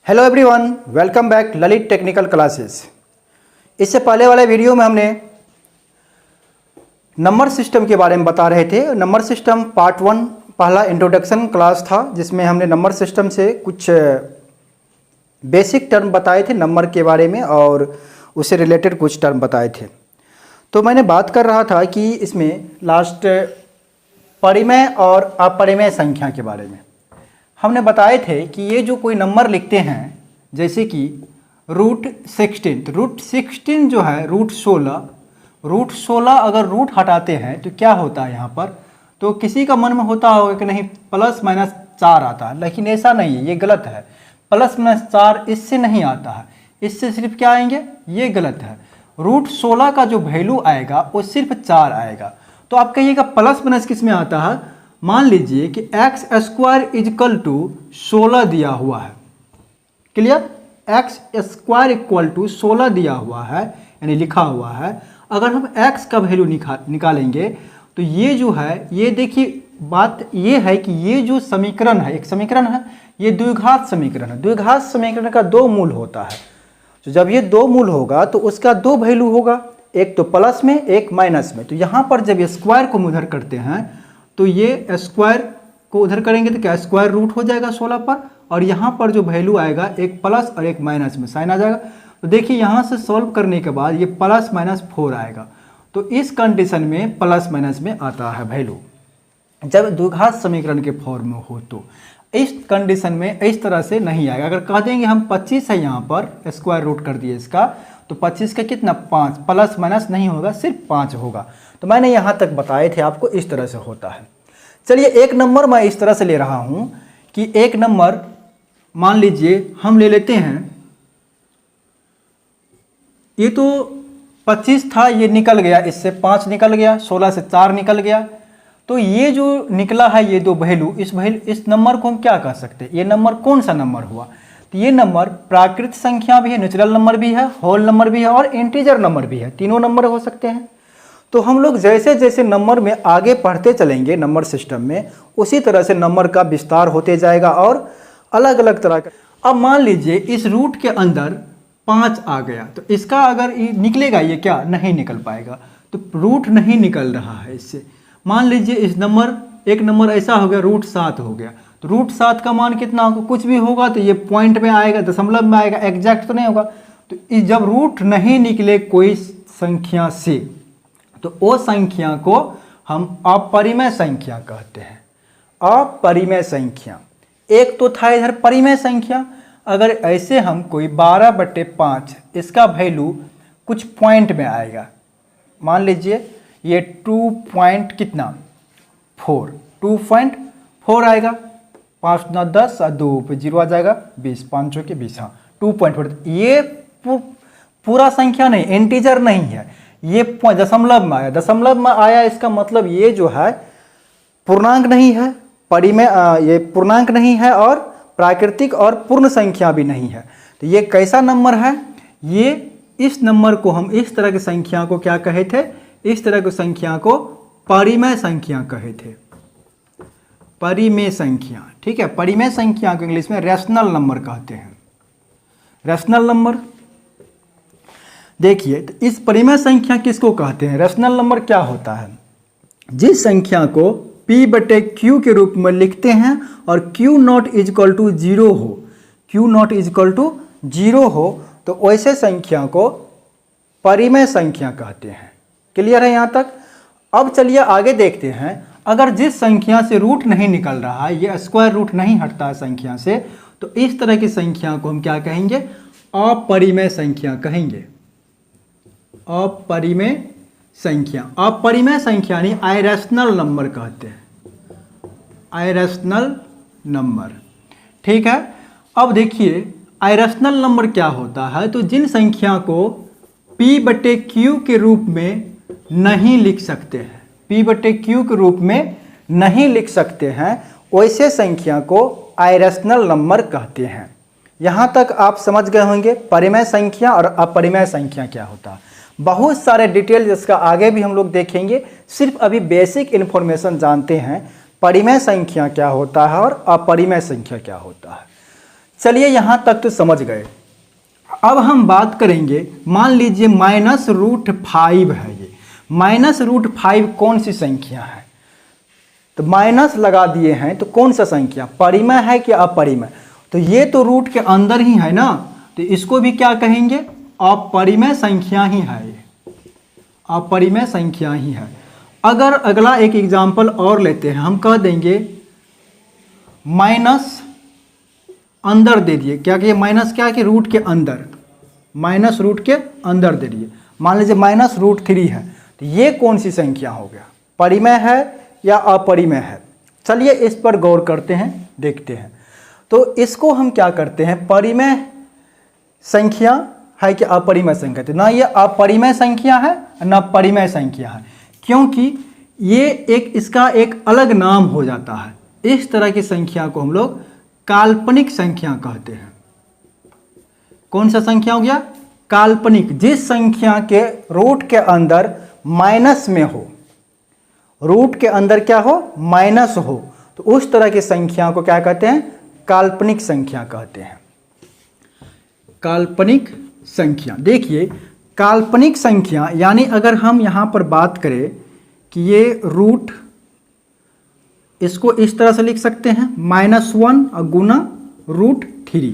Hello everyone, welcome back Lalit technical classes. इससे पहले वाले वीडियो में हमने नंबर सिस्टम के बारे में बता रहे थे। नंबर सिस्टम पार्ट 1 पहला इंट्रोडक्शन क्लास था, जिसमें हमने नंबर सिस्टम से कुछ बेसिक टर्म बताए थे नंबर के बारे में और उससे रिलेटेड कुछ टर्म बताए थे। तो मैंने बात कर रहा था कि इसमें लास्ट परिमेय और अपरिमेय संख्या के बारे में हमने बताए थे कि ये जो कोई नंबर लिखते हैं, जैसे कि √16 जो है √16 अगर रूट हटाते हैं तो क्या होता है यहाँ पर। तो किसी का मन में होता होगा कि नहीं प्लस माइनस 4 आता है, लेकिन ऐसा नहीं है, ये गलत है। प्लस माइनस 4 इससे नहीं आता है, इससे सिर्फ क्या आएंगे, ये गलत है। √16 का जो वैल्यू आएगा वो सिर्फ 4 आएगा। तो आप कहिएगा प्लस माइनस किस में आता है। मान लीजिए कि x² = 16 दिया हुआ है, क्लियर। x² = 16 दिया हुआ है, यानी लिखा हुआ है। अगर हम x का वैल्यू निकालेंगे तो ये जो है, ये देखिए बात ये है कि ये जो समीकरण है, एक समीकरण है, ये द्विघात समीकरण है। द्विघात समीकरण का 2 मूल होता है। तो जब ये 2 मूल होगा तो उसका 2 वैल्यू होगा, एक तो प्लस में एक माइनस में। तो यहाँ पर जब ये स्क्वायर को उधर करते हैं तो ये स्क्वायर को उधर करेंगे तो क्या स्क्वायर रूट हो जाएगा 16 पर, और यहाँ पर जो वैल्यू आएगा एक प्लस और एक माइनस में साइन आ जाएगा। तो देखिए यहाँ से सॉल्व करने के बाद ये प्लस माइनस 4 आएगा। तो इस कंडीशन में प्लस माइनस में आता है वैल्यू, जब द्विघात समीकरण के फॉर्म में हो। तो इस कंडीशन में इस तरह से नहीं आएगा। अगर कह देंगे हम 25 है, यहाँ पर स्क्वायर रूट कर दिए इसका, तो 25 का कितना 5, प्लस माइनस नहीं होगा, सिर्फ 5 होगा। तो मैंने यहाँ तक बताए थे आपको, इस तरह से होता है। चलिए एक नंबर मैं इस तरह से ले रहा हूँ कि एक नंबर मान लीजिए हम ले लेते हैं, ये तो 25 था, ये निकल गया, इससे 5 निकल गया, 16 से 4 निकल गया। तो ये जो निकला है ये 2 वैल्यू, इस नंबर को हम क्या कह सकते हैं, ये नंबर कौन सा नंबर हुआ। तो ये नंबर प्राकृत संख्या भी है, नेचुरल नंबर भी है, होल नंबर भी है और इंटीजर नंबर भी है। तीनों नंबर हो सकते हैं। तो हम लोग जैसे जैसे नंबर में आगे पढ़ते चलेंगे नंबर सिस्टम में, उसी तरह से नंबर का विस्तार होते जाएगा और अलग अलग तरह का। अब मान लीजिए इस रूट के अंदर 5 आ गया, तो इसका अगर निकलेगा ये क्या नहीं निकल पाएगा। तो रूट नहीं निकल रहा है इससे। मान लीजिए इस एक नंबर ऐसा हो गया, √7 हो गया। तो √7 का मान कितना होगा, कुछ भी होगा तो ये पॉइंट में आएगा, दशमलव में आएगा, एग्जैक्ट तो नहीं होगा। तो जब रूट नहीं निकले कोई संख्या से, तो वो संख्या को हम अपरिमेय संख्या कहते हैं। अपरिमेय संख्या। एक तो था इधर परिमेय संख्या। अगर ऐसे हम कोई 12/5 इसका वैल्यू कुछ पॉइंट में आएगा, मान लीजिए ये 2.4 आएगा, 5 9 10 और 2 पे 0 आ जाएगा, 20, 5 चौके 20, हाँ 2.4। ये पूरा संख्या नहीं, इंटीजर नहीं है, ये दशमलव में आया। दशमलव में आया इसका मतलब ये जो है पूर्णांक नहीं है, परिमेय ये पूर्णांक नहीं है और प्राकृतिक और पूर्ण संख्या भी नहीं है। तो ये कैसा नंबर है, ये इस नंबर को हम इस तरह की संख्या को क्या कहे थे, इस तरह की संख्या को परिमेय संख्या कहे थे। परिमेय संख्या, ठीक है। परिमेय संख्या को इंग्लिश में रैशनल नंबर कहते हैं। रैशनल नंबर देखिए, तो इस परिमेय संख्या किसको कहते हैं, रैशनल नंबर क्या होता है, जिस संख्या को P/Q के रूप में लिखते हैं और Q0 = 0 हो, Q0 = 0 हो, तो वैसे संख्या को परिमेय संख्या कहते हैं। क्लियर है यहाँ तक। अब चलिए आगे देखते हैं। अगर जिस संख्या से रूट नहीं निकल रहा है, ये स्क्वायर रूट नहीं हटता है संख्या से, तो इस तरह की संख्या को हम क्या कहेंगे, अपरिमेय संख्या कहेंगे। अपरिमेय संख्या, अपरिमेय संख्या नहीं आइरेशनल नंबर कहते हैं, आइरेशनल नंबर, ठीक है। अब देखिए आइरेशनल नंबर क्या होता है, तो जिन संख्या को P/Q के रूप में नहीं लिख सकते हैं, P/Q के रूप में नहीं लिख सकते हैं, वैसे संख्या को आइरेशनल नंबर कहते हैं। यहाँ तक आप समझ गए होंगे परिमेय संख्या और अपरिमेय संख्या क्या होता है। बहुत सारे डिटेल जिसका आगे भी हम लोग देखेंगे, सिर्फ अभी बेसिक इन्फॉर्मेशन जानते हैं परिमेय संख्या क्या होता है और अपरिमेय संख्या क्या होता है। चलिए यहाँ तक तो समझ गए। अब हम बात करेंगे, मान लीजिए -√5 है, ये -√5 कौन सी संख्या है? तो माइनस लगा दिए हैं, तो कौन सा संख्या, परिमेय है कि अपरिमेय? तो ये तो रूट के अंदर ही है ना, तो इसको भी क्या कहेंगे, अपरिमेय संख्या ही है, ये अपरिमेय संख्या ही है। अगर अगला एक एग्जाम्पल और लेते हैं, हम कह देंगे माइनस अंदर दे दिए, क्या कि माइनस क्या कि रूट के अंदर, माइनस रूट के अंदर दे दिए, मान लीजिए -√3 है, तो ये कौन सी संख्या हो गया, परिमेय है या अपरिमेय है? चलिए इस पर गौर करते हैं, देखते हैं। तो इसको हम क्या करते हैं, परिमेय संख्या है कि अपरिमेय संख्या? तो ना ये अपरिमेय संख्या है ना परिमेय संख्या है, क्योंकि ये एक इसका एक अलग नाम हो जाता है। इस तरह की संख्या को हम लोग काल्पनिक संख्या कहते हैं। कौन सा संख्या हो गया, काल्पनिक। जिस संख्या के रूट के अंदर माइनस में हो, रूट के अंदर क्या हो, माइनस हो, तो उस तरह की संख्या को क्या कहते हैं, काल्पनिक संख्या कहते हैं। काल्पनिक संख्या, देखिए काल्पनिक संख्या यानी अगर हम यहाँ पर बात करें कि ये रूट, इसको इस तरह से लिख सकते हैं -1 और गुना √3।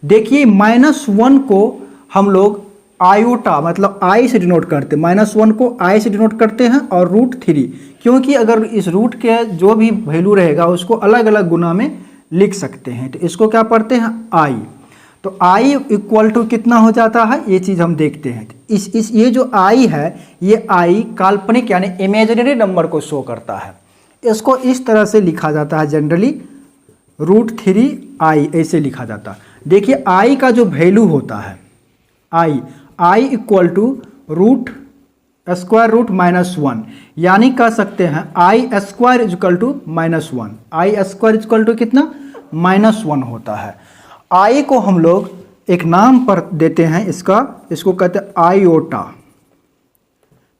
देखिए -1 को हम लोग आयोटा मतलब आई से डिनोट करते हैं, -1 को आई से डिनोट करते हैं और √3, क्योंकि अगर इस रूट के जो भी वैल्यू रहेगा उसको अलग अलग गुना में लिख सकते हैं, तो इसको क्या पढ़ते हैं, आई। तो आई इक्वल टू कितना हो जाता है, ये चीज़ हम देखते हैं। इस ये जो आई है, ये आई काल्पनिक यानी इमेजिनरी नंबर को शो करता है। इसको इस तरह से लिखा जाता है, जनरली √3i ऐसे लिखा जाता है। देखिए आई का जो वैल्यू होता है, आई इक्वल टू √1, यानी कह सकते हैं I² equal to -1, I² equal to कितना, -1 होता है। आई को हम लोग एक नाम पर देते हैं, इसको कहते हैं आयोटा,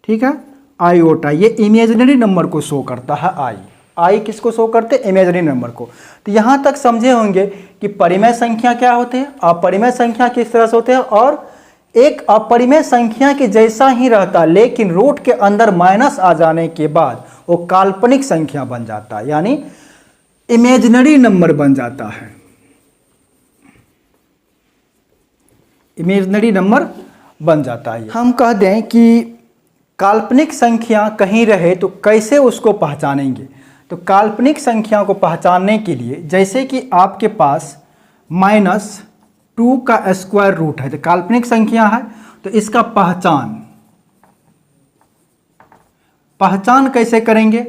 ठीक है, आयोटा। ये इमेजिनरी नंबर को शो करता है, आई किसको शो करते हैं, इमेजिनरी नंबर को। तो यहाँ तक समझे होंगे कि परिमेय संख्या क्या होते हैं, अपरिमेय संख्या किस तरह से होते हैं, और एक अपरिमेय संख्या के जैसा ही रहता है, लेकिन रूट के अंदर माइनस आ जाने के बाद वो काल्पनिक संख्या बन जाता है, यानी इमेजिनरी नंबर बन जाता है, इमेजिनरी नंबर बन जाता है। हम कह दें कि काल्पनिक संख्या कहीं रहे तो कैसे उसको पहचानेंगे। तो काल्पनिक संख्या को पहचानने के लिए, जैसे कि आपके पास -2 का स्क्वायर रूट है, तो काल्पनिक संख्या है, तो इसका पहचान कैसे करेंगे।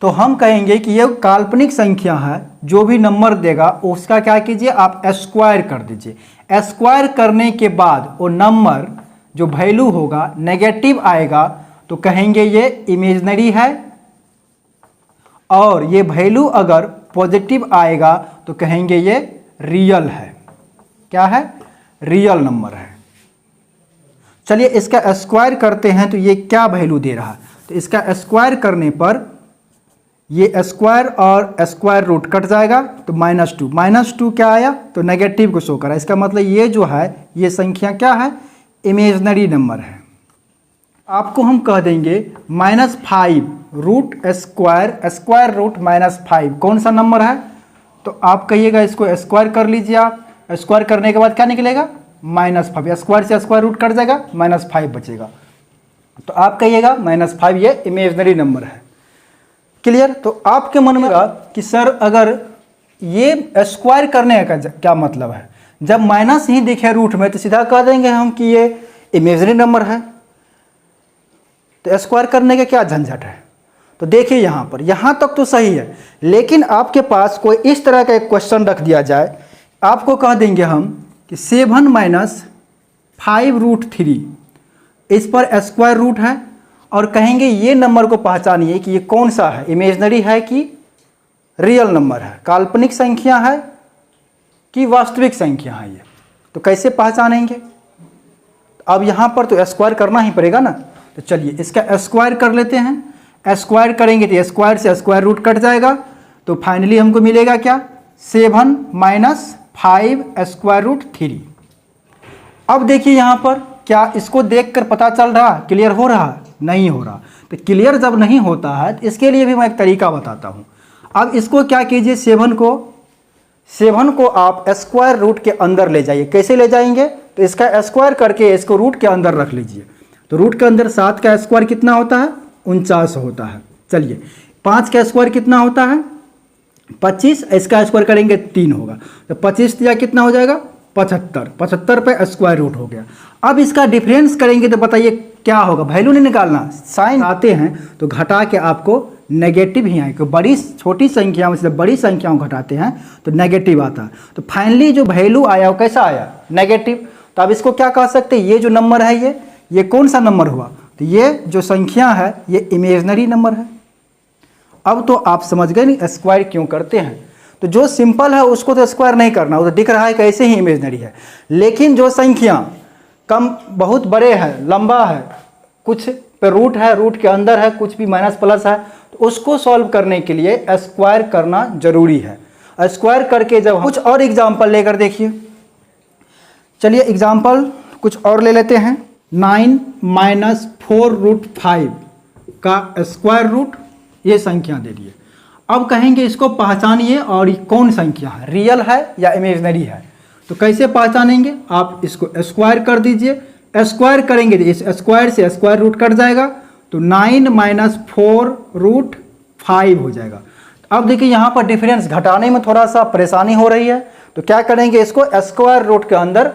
तो हम कहेंगे कि यह काल्पनिक संख्या है, जो भी नंबर देगा उसका क्या कीजिए, आप स्क्वायर कर दीजिए। स्क्वायर करने के बाद वो नंबर जो वैल्यू होगा नेगेटिव आएगा, तो कहेंगे ये इमेजिनरी है, और ये वैल्यू अगर पॉजिटिव आएगा तो कहेंगे ये रियल है। क्या है, रियल नंबर है। चलिए इसका स्क्वायर करते हैं, तो ये क्या वैल्यू दे रहा है, तो इसका स्क्वायर करने पर ये स्क्वायर और स्क्वायर रूट कट जाएगा, तो -2 क्या आया, तो नेगेटिव को शो करा। इसका मतलब ये जो है, ये संख्या क्या है, इमेजिनरी नंबर है। आपको हम कह देंगे -5 स्क्वायर रूट -5 कौन सा नंबर है, तो आप कहिएगा इसको स्क्वायर कर लीजिए। आप स्क्वायर करने के बाद क्या निकलेगा, -5, स्क्वायर से स्क्वायर रूट कट जाएगा, -5 बचेगा, तो आप कहिएगा -5 ये इमेजिनरी नंबर है। क्लियर। तो आपके मन में कि सर अगर ये स्क्वायर करने का क्या मतलब है, जब माइनस ही दिखे रूट में तो सीधा कह देंगे हम कि ये इमेजिनरी नंबर है, तो स्क्वायर करने का क्या झंझट है। तो देखिए यहाँ तक तो सही है, लेकिन आपके पास कोई इस तरह का एक क्वेश्चन रख दिया जाए, आपको कह देंगे हम कि 7 - 5√3, इस पर स्क्वायर रूट है, और कहेंगे ये नंबर को पहचानिए कि ये कौन सा है, इमेजिनरी है कि रियल नंबर है, काल्पनिक संख्या है कि वास्तविक संख्या है ये। तो कैसे पहचानेंगे, अब यहाँ पर तो स्क्वायर करना ही पड़ेगा ना। तो चलिए इसका स्क्वायर कर लेते हैं। स्क्वायर करेंगे तो स्क्वायर से स्क्वायर रूट कट जाएगा, तो फाइनली हमको मिलेगा क्या, 7 - 5√3। अब देखिए यहाँ पर क्या इसको देखकर पता चल रहा, क्लियर हो रहा? नहीं हो रहा। तो क्लियर जब नहीं होता है तो इसके लिए भी मैं एक तरीका बताता हूँ। अब इसको क्या कीजिए, 7 को आप स्क्वायर रूट के अंदर ले जाइए। कैसे ले जाएंगे? तो इसका स्क्वायर करके इसको रूट के अंदर रख लीजिए। तो रूट के अंदर 7 का स्क्वायर कितना होता है? 49 होता है। चलिए 5 का स्क्वायर कितना होता है? 25। इसका स्क्वायर करेंगे 3 होगा। तो 25 या कितना हो जाएगा? 75। 75 पे स्क्वायर रूट हो गया। अब इसका डिफरेंस करेंगे तो बताइए क्या होगा? वैल्यू नहीं निकालना, साइन आते हैं तो घटा के आपको नेगेटिव ही आए। बड़ी छोटी संख्या में से बड़ी संख्याओं घटाते हैं तो नेगेटिव आता है। तो फाइनली जो वैल्यू आया वो कैसा आया? नेगेटिव। तो अब इसको क्या कह सकते हैं? ये जो नंबर है ये कौन सा नंबर हुआ? तो ये जो संख्या है ये इमेजनरी नंबर है। अब तो आप समझ गए नहीं स्क्वायर क्यों करते हैं। तो जो सिंपल है उसको तो स्क्वायर नहीं करना, वो तो दिख रहा है कैसे ही इमेजनरी है। लेकिन जो संख्या कम बहुत बड़े हैं, लंबा है, कुछ पे रूट है, रूट के अंदर है, कुछ भी माइनस प्लस है, तो उसको सॉल्व करने के लिए स्क्वायर करना जरूरी है। स्क्वायर करके जब कुछ और एग्जाम्पल लेकर देखिए। चलिए एग्जाम्पल कुछ और ले लेते हैं। 9 - 4√5 का स्क्वायर रूट, ये संख्या दे दिए। अब कहेंगे इसको पहचानिए और ये कौन संख्या है, रियल है या इमेजनरी है। तो कैसे पहचानेंगे? आप इसको स्क्वायर कर दीजिए। स्क्वायर करेंगे तो इस स्क्वायर से स्क्वायर रूट कट जाएगा, तो 9 - 4√5 हो जाएगा। अब देखिए यहाँ पर डिफरेंस घटाने में थोड़ा सा परेशानी हो रही है, तो क्या करेंगे? इसको स्क्वायर रूट के अंदर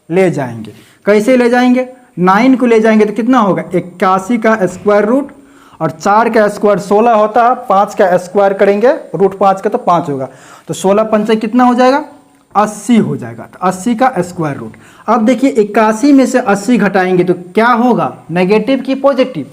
ले जाएंगे। कैसे ले जाएंगे? 9 को ले जाएंगे तो कितना होगा? 81 का स्क्वायर रूट, और 4 का स्क्वायर 16 होता है। 5 का स्क्वायर करेंगे रूट 5 का तो 5 होगा। तो 16 पंचे कितना हो जाएगा? 80 हो जाएगा। तो 80 का स्क्वायर रूट। अब देखिए 81 में से 80 घटाएंगे तो क्या होगा? नेगेटिव की पॉजिटिव?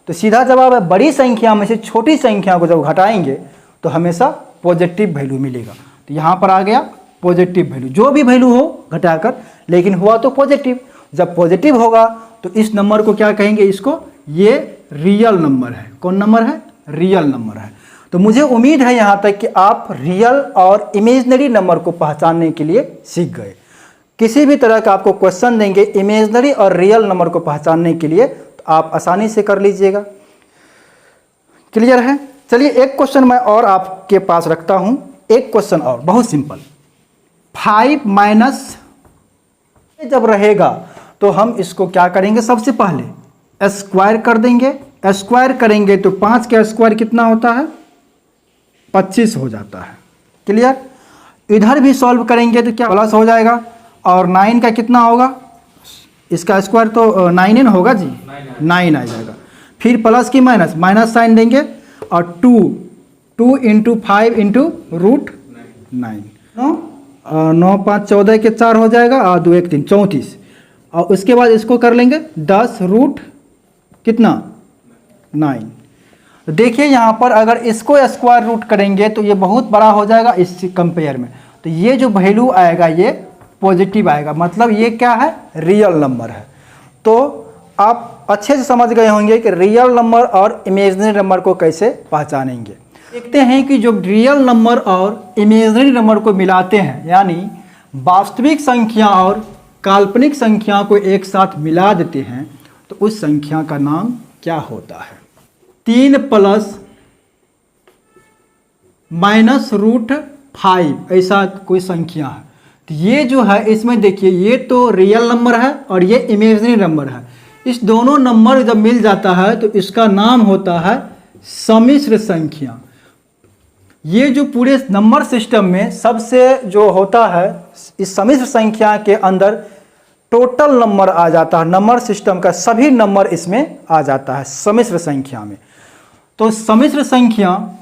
तो सीधा जवाब है बड़ी संख्या में से छोटी संख्या को जब घटाएंगे तो हमेशा पॉजिटिव वैल्यू मिलेगा। तो यहाँ पर आ गया पॉजिटिव वैल्यू, जो भी वैल्यू हो घटाकर, लेकिन हुआ तो पॉजिटिव। जब पॉजिटिव होगा तो इस नंबर को क्या कहेंगे? इसको ये रियल नंबर है। कौन नंबर है? रियल नंबर है। तो मुझे उम्मीद है यहाँ तक कि आप रियल और इमेजनरी नंबर को पहचानने के लिए सीख गए। किसी भी तरह का आपको क्वेश्चन देंगे इमेजनरी और रियल नंबर को पहचानने के लिए, तो आप आसानी से कर लीजिएगा। क्लियर है? चलिए एक क्वेश्चन मैं और आपके पास रखता हूँ। एक क्वेश्चन और बहुत सिंपल। 5 - जब रहेगा तो हम इसको क्या करेंगे? सबसे पहले स्क्वायर कर देंगे। स्क्वायर करेंगे तो 5 का स्क्वायर कितना होता है? 25 हो जाता है। क्लियर? इधर भी सॉल्व करेंगे तो क्या प्लस हो जाएगा, और 9 का कितना होगा? इसका स्क्वायर तो 9 होगा जी, 9 आ जाएगा। फिर प्लस की माइनस, माइनस साइन देंगे, और 2 × 5 × √9। 9 5 14 के 4 हो जाएगा, और 2 1 3 34। और उसके बाद इसको कर लेंगे 10 रूट कितना? 9। तो देखिए यहाँ पर अगर इसको स्क्वायर रूट करेंगे तो ये बहुत बड़ा हो जाएगा इस कंपेयर में। तो ये जो वैल्यू आएगा ये पॉजिटिव आएगा, मतलब ये क्या है? रियल नंबर है। तो आप अच्छे से समझ गए होंगे कि रियल नंबर और इमेजिनरी नंबर को कैसे पहचानेंगे। देखते हैं कि जो रियल नंबर और इमेजिनरी नंबर को मिलाते हैं, यानी वास्तविक संख्या और काल्पनिक संख्या को एक साथ मिला देते हैं, तो उस संख्या का नाम क्या होता है? 3 + -√5 ऐसा कोई संख्या है। तो ये जो है इसमें देखिए ये तो रियल नंबर है और ये इमेजिनरी नंबर है। इस दोनों नंबर जब मिल जाता है तो इसका नाम होता है सम्मिश्र संख्या। ये जो पूरे नंबर सिस्टम में सबसे जो होता है, इस सम्मिश्र संख्या के अंदर टोटल नंबर आ जाता है। नंबर सिस्टम का सभी नंबर इसमें आ जाता है सम्मिश्र संख्या में। तो सम्मिश्र संख्या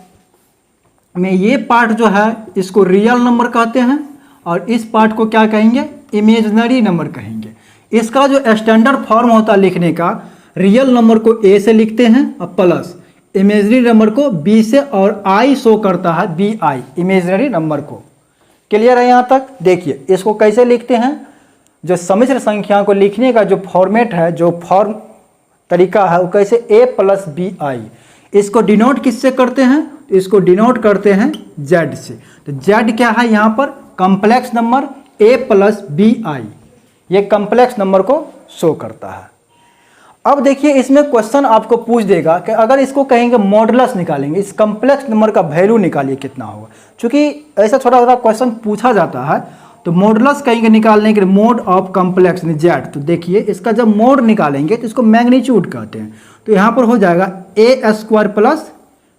में ये पार्ट जो है इसको रियल नंबर कहते हैं, और इस पार्ट को क्या कहेंगे? इमेजिनरी नंबर कहेंगे। इसका जो स्टैंडर्ड फॉर्म होता है लिखने का, रियल नंबर को ए से लिखते हैं और प्लस इमेजिनरी नंबर को बी से, और आई शो करता है BI इमेजिनरी नंबर को। क्लियर है यहाँ तक? देखिए इसको कैसे लिखते हैं। जो सम्मिश्र संख्या को लिखने का जो फॉर्मेट है, जो फॉर्म तरीका है, वो कैसे? A + BI। इसको डिनोट किससे करते हैं? इसको डिनोट करते हैं Z से। तो Z क्या है यहाँ पर? कॉम्प्लेक्स नंबर a+bi, ये कॉम्प्लेक्स नंबर को शो करता है। अब देखिए इसमें क्वेश्चन आपको पूछ देगा कि अगर इसको कहेंगे मॉडुलस निकालेंगे, इस कॉम्प्लेक्स नंबर का वैल्यू निकालिए कितना होगा। चूंकि ऐसा छोटा छोटा क्वेश्चन पूछा जाता है तो मॉडुलस कहेंगे निकालने के लिए, मोड ऑफ कॉम्प्लेक्स जेड। तो देखिए इसका जब मोड निकालेंगे तो इसको मैग्नीट्यूड कहते हैं। तो यहाँ पर हो जाएगा a² प्लस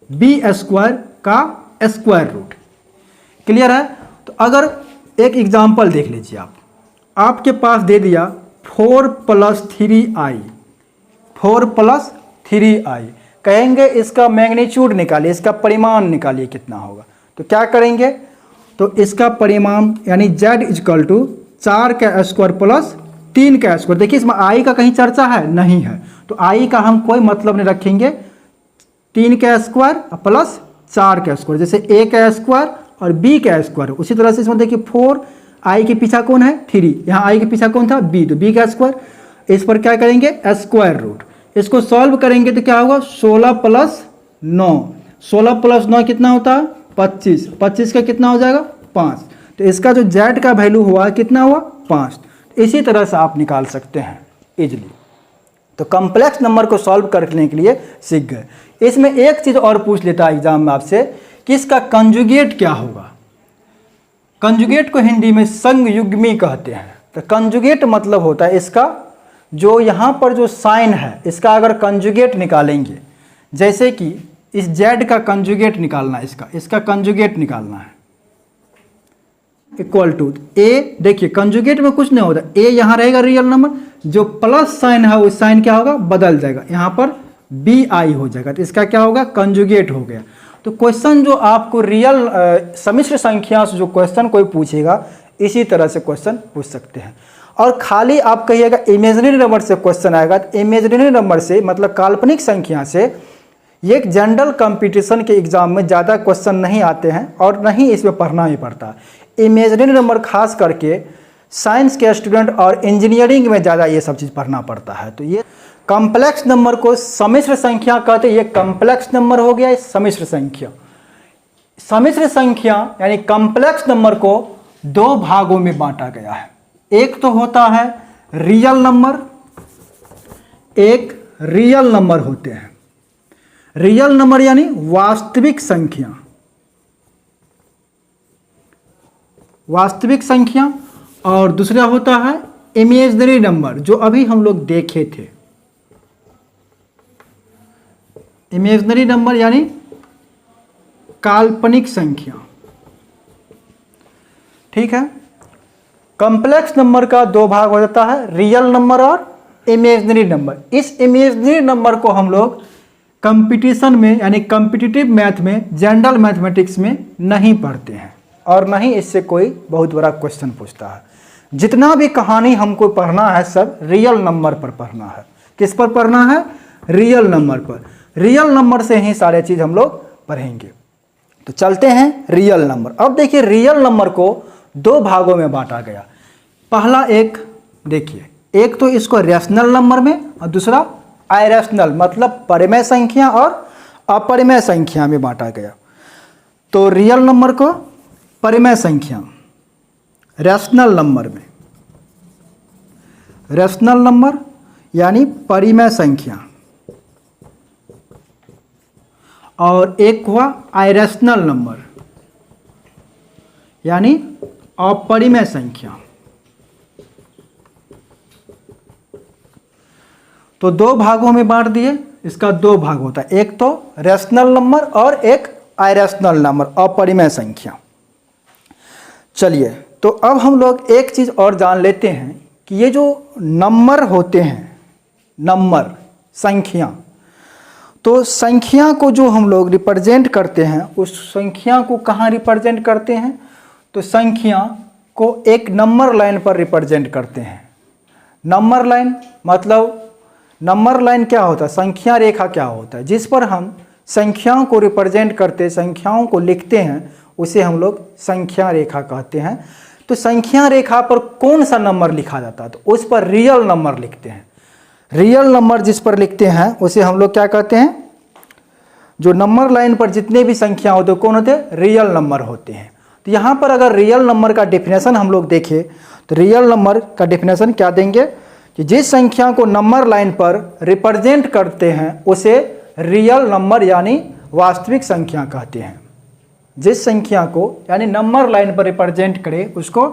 b² का स्क्वायर रूट। क्लियर है? तो अगर एक एग्जाम्पल देख लीजिए, आपके पास दे दिया 4 + 3i, 4 + 3i, कहेंगे इसका मैग्नीट्यूड निकालिए, इसका परिमाण निकालिए कितना होगा। तो क्या करेंगे, तो इसका परिमाण यानी z = 4 का स्क्वायर प्लस 3 का स्क्वायर। देखिए इसमें i का कहीं चर्चा है नहीं है, तो i का हम कोई मतलब नहीं रखेंगे। 3 का स्क्वायर प्लस 4 का स्क्वायर, जैसे a का स्क्वायर और b का स्क्वायर। उसी तरह से इसमें देखिए 4, i के पीछा कौन है 3, यहाँ i के पीछा कौन था b, तो b का स्क्वायर। इस पर क्या करेंगे स्क्वायर रूट। इसको सॉल्व करेंगे तो क्या होगा 16 + 9, 16 + 9 कितना होता है 25, 25 का कितना हो जाएगा 5। तो इसका जो z का वैल्यू हुआ कितना हुआ 5। इसी तरह से आप निकाल सकते हैं इजली। तो कॉम्प्लेक्स नंबर को सॉल्व करने के लिए सीख गए। इसमें एक चीज़ और पूछ लेता है एग्जाम में आपसे कि इसका कंजुगेट क्या होगा। कंजुगेट को हिंदी में संयुग्मी कहते हैं। तो कंजुगेट मतलब होता है इसका जो यहाँ पर जो साइन है, इसका अगर कंजुगेट निकालेंगे, जैसे कि इस z का कंजुगेट निकालना है, इसका कंजुगेट निकालना है, इक्वल टू a। देखिए कंजुगेट में कुछ नहीं होता, a यहाँ रहेगा रियल नंबर, जो प्लस साइन है उस साइन क्या होगा बदल जाएगा, यहाँ पर bi हो जाएगा। तो इसका क्या होगा कंजुगेट हो गया। तो क्वेश्चन जो आपको रियल सम्मिश्र संख्या से जो क्वेश्चन कोई पूछेगा, इसी तरह से क्वेश्चन पूछ सकते हैं। और खाली आप कहिएगा इमेजिनरी नंबर से क्वेश्चन आएगा, तो इमेजिनरी नंबर से मतलब काल्पनिक संख्या से ये एक जनरल कंपटीशन के एग्जाम में ज़्यादा क्वेश्चन नहीं आते हैं और नहीं इसमें पढ़ना ही पड़ता। इमेजिनरी नंबर खास करके साइंस के स्टूडेंट और इंजीनियरिंग में ज़्यादा ये सब चीज़ पढ़ना पड़ता है। तो ये कॉम्प्लेक्स नंबर को सम्मिश्र संख्या कहते हैं। ये कॉम्प्लेक्स नंबर हो गया, सम्मिश्र संख्या। सम्मिश्र संख्या यानी कॉम्प्लेक्स नंबर को दो भागों में बांटा गया है। एक तो होता है रियल नंबर, एक रियल नंबर होते हैं। रियल नंबर यानी वास्तविक संख्या, वास्तविक संख्या। और दूसरा होता है इमेजिनरी नंबर, जो अभी हम लोग देखे थे। इमेजिनरी नंबर यानी काल्पनिक संख्या। ठीक है। कॉम्प्लेक्स नंबर का दो भाग हो जाता है, रियल नंबर और इमेजिनरी नंबर। इस इमेजिनरी नंबर को हम लोग कंपटीशन में यानी कॉम्पिटिटिव मैथ में, जनरल मैथमेटिक्स में नहीं पढ़ते हैं और नहीं इससे कोई बहुत बड़ा क्वेश्चन पूछता है। जितना भी कहानी हमको पढ़ना है सब रियल नंबर पर पढ़ना है। किस पर पढ़ना है? रियल नंबर पर। रियल नंबर से ही सारे चीज़ हम लोग पढ़ेंगे। तो चलते हैं रियल नंबर। अब देखिए रियल नंबर को दो भागों में बांटा गया। पहला एक देखिए, एक तो इसको रैशनल नंबर में और दूसरा आइरेशनल मतलब परिमेय संख्या और अपरिमेय संख्या में बांटा गया। तो रियल नंबर को परिमेय संख्या, रैशनल नंबर में, रैशनल नंबर यानी परिमेय संख्या, और एक हुआ आइरेशनल नंबर यानी अपरिमेय संख्या। तो दो भागों में बांट दिए। इसका दो भाग होता है, एक तो रैशनल नंबर और एक आइरेशनल नंबर, अपरिमेय संख्या। चलिए, तो अब हम लोग एक चीज़ और जान लेते हैं कि ये जो नंबर होते हैं, नंबर संख्या, तो संख्या को जो हम लोग रिप्रेजेंट करते हैं, उस संख्या को कहाँ रिप्रेजेंट करते हैं? तो संख्या को एक नंबर लाइन पर रिप्रेजेंट करते हैं। नंबर लाइन मतलब, नंबर लाइन क्या होता है? संख्या रेखा क्या होता है? जिस पर हम संख्याओं को रिप्रेजेंट करते, संख्याओं को लिखते हैं, उसे हम लोग संख्या रेखा कहते हैं। तो संख्या रेखा पर कौन सा नंबर लिखा जाता है? तो उस पर रियल नंबर लिखते हैं। रियल नंबर जिस पर लिखते हैं उसे हम लोग क्या कहते हैं? जो नंबर लाइन पर जितने भी संख्या होते हैं कौन होते हैं? रियल नंबर होते हैं। तो यहाँ पर अगर रियल नंबर का डेफिनेशन हम लोग देखें तो रियल नंबर का डेफिनेशन क्या देंगे कि जिस संख्या को नंबर लाइन पर रिप्रेजेंट करते हैं उसे रियल नंबर यानी वास्तविक संख्या कहते हैं। जिस संख्या को यानी नंबर लाइन पर रिप्रेजेंट करे उसको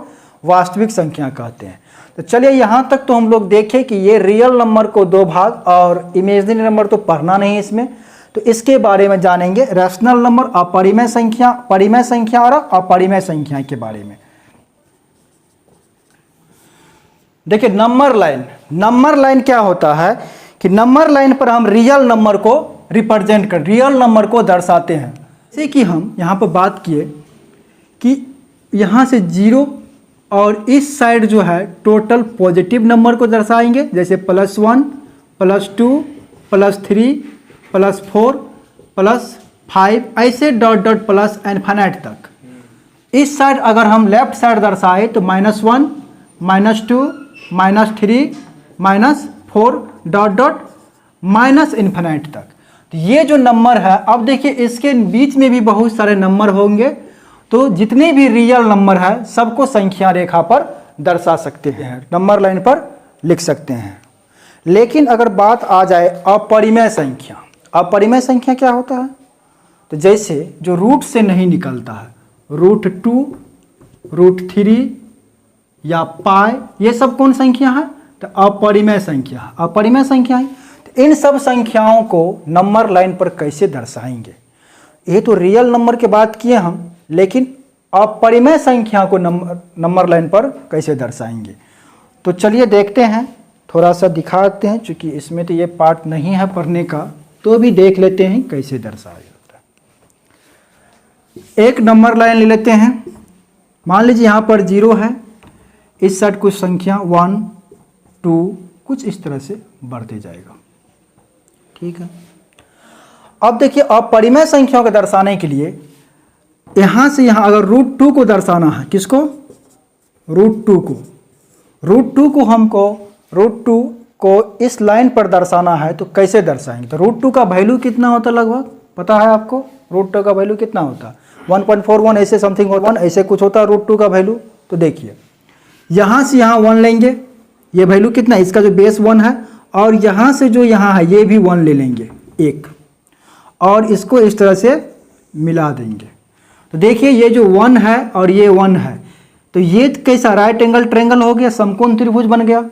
वास्तविक संख्या कहते हैं। तो चलिए यहाँ तक तो हम लोग देखें कि ये रियल नंबर को दो भाग और इमेजिनरी नंबर तो पढ़ना नहीं इसमें, तो इसके बारे में जानेंगे रैशनल नंबर, अपरिमेय संख्या, परिमेय संख्या और अपरिमेय संख्या के बारे में। देखिए नंबर लाइन क्या होता है कि नंबर लाइन पर हम रियल नंबर को रिप्रेजेंट कर रियल नंबर को दर्शाते हैं। जैसे कि हम यहाँ पर बात किए कि यहाँ से 0 और इस साइड जो है टोटल पॉजिटिव नंबर को दर्शाएंगे, जैसे +1 +2 +3 +4 +5 ऐसे डॉट डॉट प्लस इनफिनिट तक। इस साइड अगर हम लेफ्ट साइड दर्शाए तो -1 -2 -3 -4 डॉट डॉट माइनस इन्फिनिट तक। तो ये जो नंबर है, अब देखिए इसके बीच में भी बहुत सारे नंबर होंगे, तो जितने भी रियल नंबर है सबको संख्या रेखा पर दर्शा सकते हैं, नंबर लाइन पर लिख सकते हैं। लेकिन अगर बात आ जाए अपरिमेय संख्या, अपरिमेय संख्या क्या होता है? तो जैसे जो रूट से नहीं निकलता है, √2 √3 या पाई, ये सब कौन संख्या है? तो अपरिमेय संख्या, अपरिमेय संख्या है। तो इन सब संख्याओं को नंबर लाइन पर कैसे दर्शाएंगे? ये तो रियल नंबर की बात किए हम, लेकिन अपरिमेय संख्या को नंबर लाइन पर कैसे दर्शाएंगे? तो चलिए देखते हैं, थोड़ा सा दिखाते हैं, क्योंकि इसमें तो ये पार्ट नहीं है पढ़ने का, तो भी देख लेते हैं कैसे दर्शाया जाता है। एक नंबर लाइन ले लेते हैं, मान लीजिए यहाँ पर 0 है, इस साइड कुछ संख्या 1 2 कुछ इस तरह से बढ़ते जाएगा, ठीक है। अब देखिए अपरिमेय संख्याओं को दर्शाने के लिए यहाँ से यहाँ अगर √2 को दर्शाना है, किसको? √2 को, √2 को हमको √2 को इस लाइन पर दर्शाना है, तो कैसे दर्शाएंगे? तो √2 का वैल्यू कितना होता है लगभग पता है आपको? √2 का वैल्यू कितना होता है? 1.41 ऐसे समथिंग और 1 ऐसे कुछ होता है √2 का वैल्यू। तो देखिए यहाँ से यहाँ 1 लेंगे, ये वैल्यू कितना, इसका जो बेस 1 है, और यहाँ से जो यहाँ है ये भी 1 ले लेंगे एक, और इसको इस तरह से मिला देंगे। तो देखिए ये जो 1 है और ये 1 है, तो ये कैसा राइट एंगल ट्रायंगल हो गया, समकोण त्रिभुज बन गया।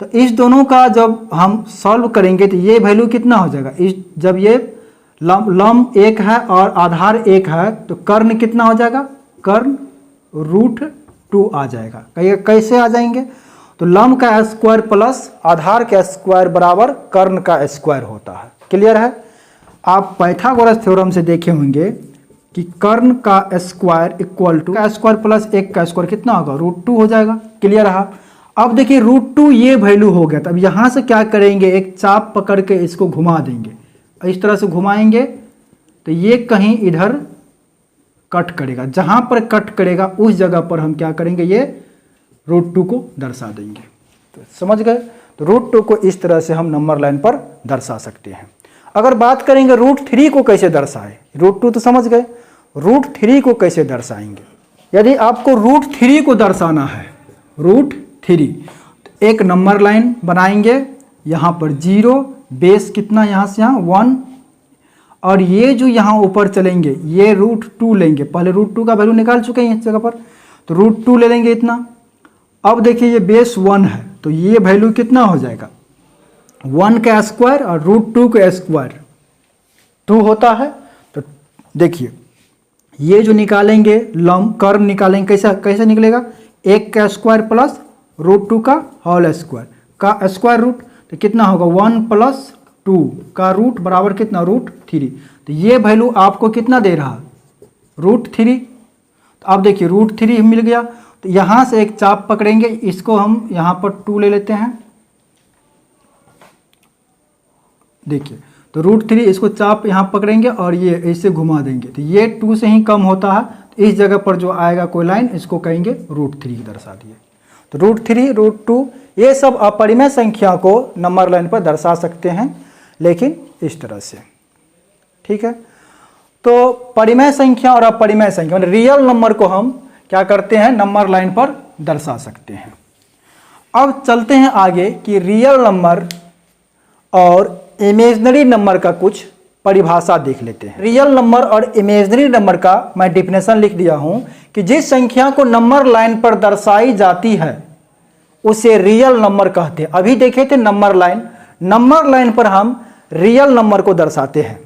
तो इस दोनों का जब हम सॉल्व करेंगे तो ये वैल्यू कितना हो जाएगा? इस जब ये लंब 1 है और आधार 1 है, तो कर्ण कितना हो जाएगा? कर्ण √2 आ जाएगा। कैसे आ जाएंगे? तो लंब का स्क्वायर प्लस आधार का स्क्वायर बराबर कर्ण का स्क्वायर होता है। क्लियर है? आप पाइथागोरस थ्योरम से देखे होंगे कि कर्ण का स्क्वायर इक्वल टू का स्क्वायर प्लस 1 का स्क्वायर कितना होगा? √2 हो जाएगा। क्लियर है? अब देखिए √2 ये वैल्यू हो गया, तो अब यहाँ से क्या करेंगे, एक चाप पकड़ के इसको घुमा देंगे, इस तरह से घुमाएंगे तो ये कहीं इधर कट करेगा, जहाँ पर कट करेगा उस जगह पर हम क्या करेंगे, ये √2 को दर्शा देंगे। तो समझ गए? तो √2 को इस तरह से हम नंबर लाइन पर दर्शा सकते हैं। अगर बात करेंगे √3 को कैसे दर्शाएं, √2 तो समझ गए, √3 को कैसे दर्शाएंगे? यदि आपको √3 को दर्शाना है, √3, तो एक नंबर लाइन बनाएंगे, यहाँ पर 0, बेस कितना यहाँ से यहाँ 1, और ये जो यहाँ ऊपर चलेंगे ये √2 लेंगे, पहले √2 का वैल्यू निकाल चुके हैं इस जगह पर, तो √2 ले लेंगे इतना। अब देखिए ये बेस 1 है, तो ये वैल्यू कितना हो जाएगा? 1 का स्क्वायर और √2 का स्क्वायर 2 होता है। तो देखिए ये जो निकालेंगे लंब कर्ण निकालेंगे, कैसे निकलेगा? 1 का स्क्वायर प्लस √2 का होल स्क्वायर का स्क्वायर रूट, तो कितना होगा? 1 + 2 का रूट बराबर कितना? √3। तो ये वैल्यू आपको कितना दे रहा? √3। तो अब देखिए √3 मिल गया, तो यहाँ से एक चाप पकड़ेंगे, इसको हम यहाँ पर 2 ले लेते हैं। देखिए तो √3 इसको चाप यहाँ पकड़ेंगे और ये ऐसे घुमा देंगे, तो ये 2 से ही कम होता है, तो इस जगह पर जो आएगा कोई लाइन, इसको कहेंगे √3 दर्शा दिए। तो √3 √2 ये सब अपरिमेय संख्या को नंबर लाइन पर दर्शा सकते हैं, लेकिन इस तरह से, ठीक है। तो परिमेय संख्या और अपरिमेय संख्या मतलब रियल नंबर को हम क्या करते हैं, नंबर लाइन पर दर्शा सकते हैं। अब चलते हैं आगे कि रियल नंबर और इमेजिनरी नंबर का कुछ परिभाषा देख लेते हैं। रियल नंबर और इमेजिनरी नंबर का मैं डिफिनेशन लिख दिया हूं कि जिस संख्या को नंबर लाइन पर दर्शाई जाती है उसे रियल नंबर कहते हैं। अभी देखे थे नंबर लाइन पर हम रियल नंबर को दर्शाते हैं,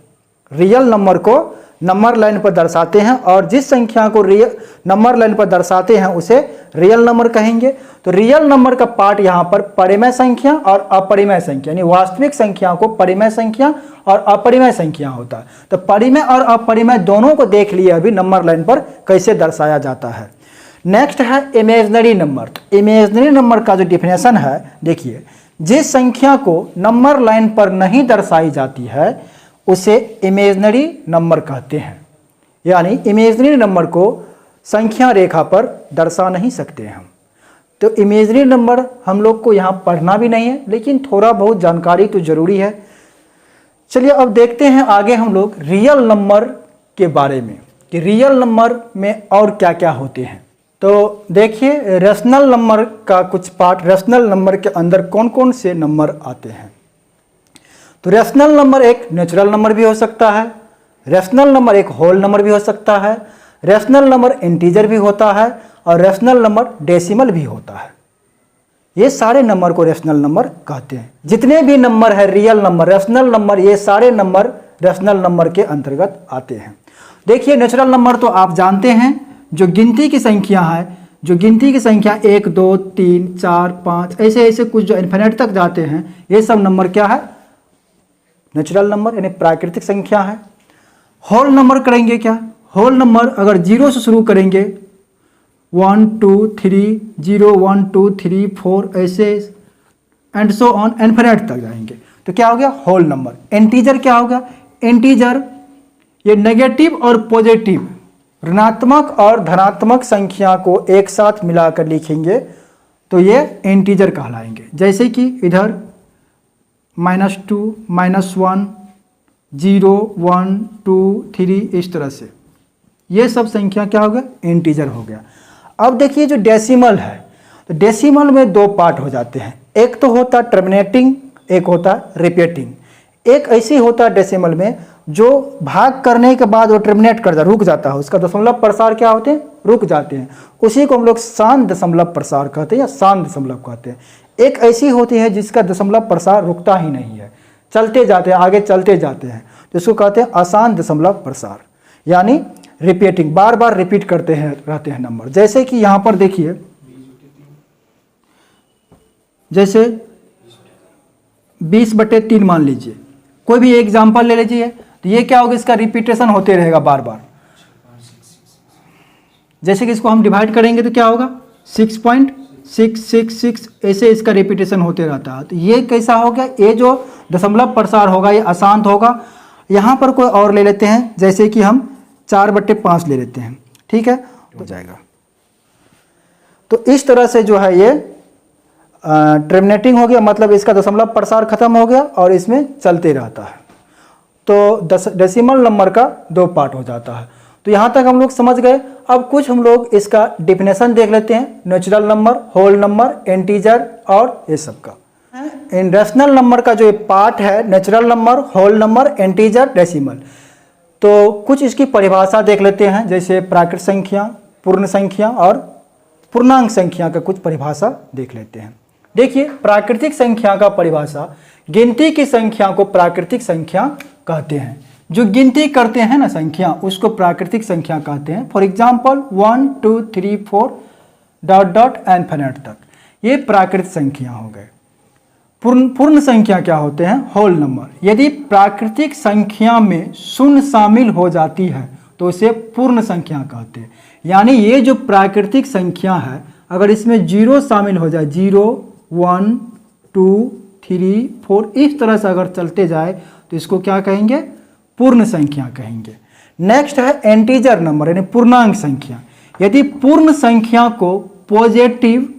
रियल नंबर को नंबर लाइन पर दर्शाते हैं और जिस संख्या को रियल नंबर लाइन पर दर्शाते हैं उसे रियल नंबर कहेंगे। तो रियल नंबर का पार्ट यहाँ पर परिमेय संख्या और अपरिमेय संख्या यानी वास्तविक संख्या को परिमेय संख्या और अपरिमेय संख्या होता है। तो परिमेय और अपरिमेय दोनों को देख लिए अभी नंबर लाइन पर कैसे दर्शाया जाता है। नेक्स्ट है इमेजिनरी नंबर। तो इमेजिनरी नंबर का जो डिफिनेशन है देखिए, जिस संख्या को नंबर लाइन पर नहीं दर्शाई जाती है उसे इमेजिनरी नंबर कहते हैं। यानी इमेजिनरी नंबर को संख्या रेखा पर दर्शा नहीं सकते हम। तो इमेजिनरी नंबर हम लोग को यहाँ पढ़ना भी नहीं है, लेकिन थोड़ा बहुत जानकारी तो जरूरी है। चलिए अब देखते हैं आगे हम लोग रियल नंबर के बारे में कि रियल नंबर में और क्या क्या होते हैं। तो देखिए रेशनल नंबर का कुछ पार्ट, रेशनल नंबर के अंदर कौन कौन से नंबर आते हैं। तो रेशनल नंबर एक नेचुरल नंबर भी हो सकता है, रेशनल नंबर एक होल नंबर भी हो सकता है, रेशनल नंबर इंटीजर भी होता है और रेशनल नंबर डेसिमल भी होता है। ये सारे नंबर को रेशनल नंबर कहते हैं। जितने भी नंबर है रियल नंबर, रेशनल नंबर, ये सारे नंबर रेशनल नंबर के अंतर्गत आते हैं। देखिए नेचुरल नंबर तो आप जानते हैं, जो गिनती की संख्या है, जो गिनती की संख्या 1 2 3 4 5 ऐसे ऐसे कुछ जो इन्फिनिट तक जाते हैं, ये सब नंबर क्या है, नेचुरल नंबर यानी प्राकृतिक संख्या है। होल नंबर करेंगे क्या, होल नंबर अगर 0 से शुरू करेंगे 1 2 3 0 1 2 3 4 ऐसे एंड सो ऑन इन्फिनिट तक जाएंगे तो क्या हो गया, होल नंबर। इंटीजर क्या होगा, इंटीजर ये नेगेटिव और पॉजिटिव, ऋणात्मक और धनात्मक संख्या को एक साथ मिलाकर लिखेंगे तो ये इंटीजर कहलाएंगे। जैसे कि इधर -2 -1 0 1 2 3 इस तरह से ये सब संख्या क्या हो गया, इंटीजर हो गया। अब देखिए जो डेसिमल है, तो डेसिमल में दो पार्ट हो जाते हैं, एक तो होता है टर्मिनेटिंग, एक होता है रिपीटिंग। एक ऐसी होता है डेसिमल में जो भाग करने के बाद वो टर्मिनेट कर रुक जाता है, उसका दशमलव प्रसार क्या होते हैं, रुक जाते हैं। उसी को हम लोग शांत दशमलव प्रसार कहते हैं या शांत दशमलव कहते हैं। एक ऐसी होती है जिसका दशमलव प्रसार रुकता ही नहीं है, चलते जाते हैं, आगे चलते जाते हैं, तो इसको कहते हैं अशांत दशमलव प्रसार यानी रिपीटिंग, बार बार रिपीट करते हैं रहते हैं नंबर। जैसे कि यहाँ पर देखिए, जैसे 20/3 मान लीजिए, कोई भी एग्जाम्पल ले लीजिए, तो ये क्या होगा, इसका रिपीटेशन होते रहेगा बार बार। जैसे कि इसको हम डिवाइड करेंगे तो क्या होगा 6.666 ऐसे इसका रिपीटेशन होते रहता है। तो ये कैसा हो गया, ये जो दशमलव प्रसार होगा ये अशांत होगा। यहाँ पर कोई और ले लेते हैं, जैसे कि हम 4/5 ले लेते हैं, ठीक है, हो जाएगा। तो इस तरह से जो है ये टर्मिनेटिंग हो गया, मतलब इसका दशमलव प्रसार खत्म हो गया और इसमें चलते रहता है। तो डेसिमल नंबर का दो पार्ट हो जाता है। तो यहाँ तक हम लोग समझ गए। अब कुछ हम लोग इसका डिफिनेशन देख लेते हैं, natural number, whole number, integer और ये सब का। इन रेशनल नंबर का जो ये पार्ट है, natural number, whole number, integer, decimal, तो कुछ इसकी परिभाषा देख लेते हैं। जैसे प्राकृत संख्या, पूर्ण संख्या और पूर्णांक संख्या का कुछ परिभाषा देख लेते हैं। देखिए प्राकृतिक संख्या का परिभाषा, गिनती की संख्या को प्राकृतिक संख्या कहते हैं। जो गिनती करते हैं ना संख्या, उसको प्राकृतिक संख्या कहते हैं। फॉर एग्जाम्पल 1 2 3 4 डॉट इन्फिनिट तक, ये प्राकृतिक संख्या हो गए। पूर्ण संख्या क्या होते हैं, होल नंबर। यदि प्राकृतिक संख्या में शून्य शामिल हो जाती है तो इसे पूर्ण संख्या कहते हैं। यानी ये जो प्राकृतिक संख्या है, अगर इसमें 0 शामिल हो जाए, 0 1 2 3 4 इस तरह से अगर चलते जाए तो इसको क्या कहेंगे, पूर्ण संख्या कहेंगे। नेक्स्ट है इंटीजर नंबर यानी पूर्णांक संख्या। यदि पूर्ण संख्या को पॉजिटिव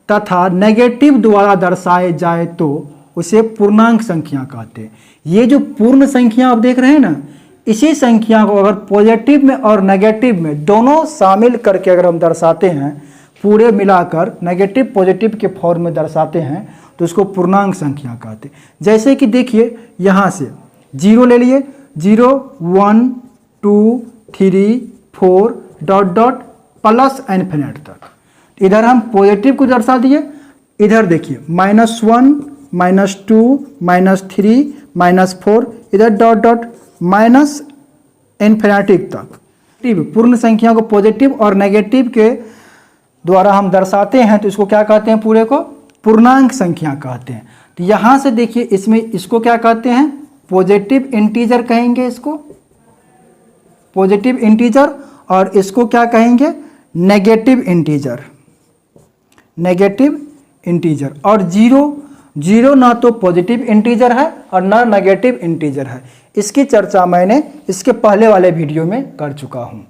तथा नेगेटिव द्वारा दर्शाए जाए तो उसे पूर्णांक संख्या कहते हैं। ये जो पूर्ण संख्या आप देख रहे हैं ना, इसी संख्या को अगर पॉजिटिव में और नेगेटिव में दोनों शामिल करके अगर हम दर्शाते हैं, पूरे मिलाकर नेगेटिव पॉजिटिव के फॉर्म में दर्शाते हैं, तो उसको पूर्णांक संख्या कहते हैं। जैसे कि देखिए यहाँ से 0 ले लिए, 0 1 2 3 4 डॉट डॉट प्लस इन्फिनिट तक। इधर हम पॉजिटिव को दर्शा दिए, इधर देखिए -1 -2 -3 -4, इधर डॉट डॉट माइनस इन्फिनिटी तक। पूर्ण संख्या को पॉजिटिव और नेगेटिव के द्वारा हम दर्शाते हैं, तो इसको क्या कहते हैं? पूरे को पूर्णांक संख्या कहते हैं। तो यहाँ से देखिए इसमें इसको क्या कहते हैं? पॉजिटिव इंटीजर कहेंगे, इसको पॉजिटिव इंटीजर, और इसको क्या कहेंगे? Negative integer, negative integer. और 0 ना तो पॉजिटिव इंटीजर है और ना नेगेटिव इंटीजर है। इसकी चर्चा मैंने इसके पहले वाले वीडियो में कर चुका हूँ।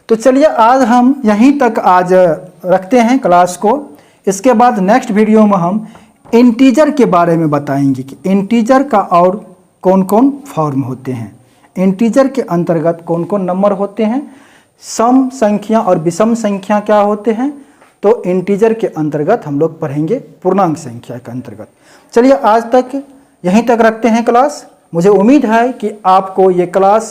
तो चलिए आज हम यहीं तक आज रखते हैं क्लास को। इसके बाद नेक्स्ट वीडियो में हम इंटीजर के बारे में बताएंगे कि इंटीजर का और कौन कौन फॉर्म होते हैं, इंटीजर के अंतर्गत कौन कौन नंबर होते हैं, सम संख्या और विषम संख्या क्या होते हैं। तो इंटीजर के अंतर्गत हम लोग पढ़ेंगे पूर्णांक संख्या के अंतर्गत। चलिए आज तक यहीं तक रखते हैं क्लास। मुझे उम्मीद है कि आपको ये क्लास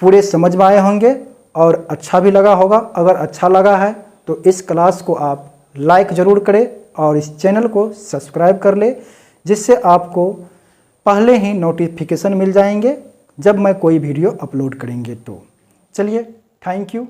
पूरे समझ में आए होंगे और अच्छा भी लगा होगा। अगर अच्छा लगा है तो इस क्लास को आप लाइक ज़रूर करें और इस चैनल को सब्सक्राइब कर ले, जिससे आपको पहले ही नोटिफिकेशन मिल जाएंगे जब मैं कोई वीडियो अपलोड करेंगे। तो चलिए, थैंक यू।